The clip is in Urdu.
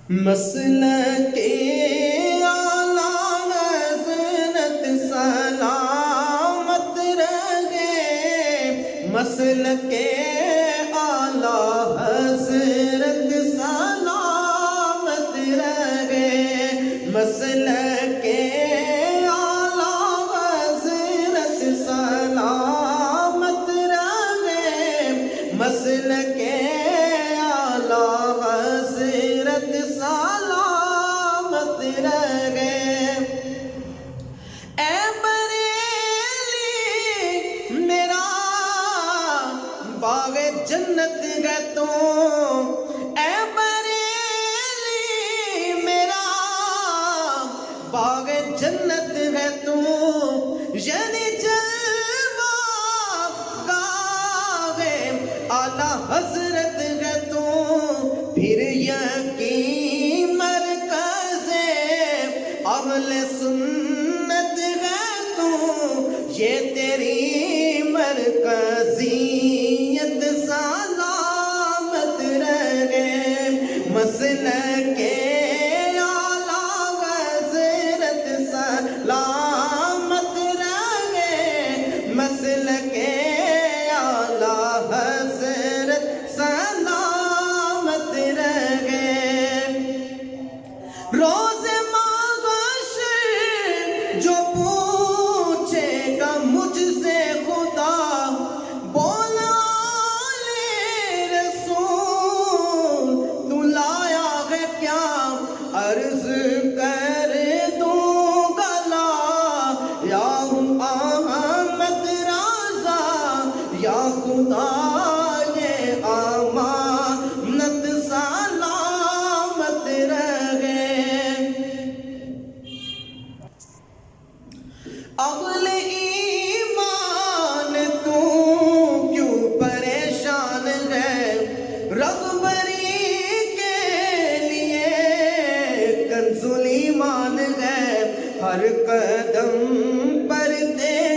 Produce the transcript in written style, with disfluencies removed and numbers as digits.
مسلک اعلیٰ حضرت سلامت رہے، مسلک اعلیٰ حضرت سلامت رہے، مسلک اعلیٰ حضرت سلامت رہے، مسلک اعلیٰ حضرت سلامت رہے۔ اے بریلی میرا باغ جنت ہے تو، اے بریلی میرا باغ جنت ہے تو، یعنی جلوہ گاہ اعلیٰ حضرت ہے تو، پھر یقین مرکز اہل سنت ہے تو، یہ تیری مرکزیت سلامت رہے، مسلک اعلیٰ حضرت سلامت رہے، مسلک اعلیٰ حضرت سلامت رہے۔ روز محشر جو پوچھے گا مجھ سے خدا، بول آل رسول تو لایا ہے کیا، عرض کر دوں گا لا یا احمد رضا، یا خدا یہ امانت سلامت رہے۔ اہل ایمان تو کیوں پریشان ہے، رہبری کے لیے کنز ایمان ہے، ہر قدم پر تیرے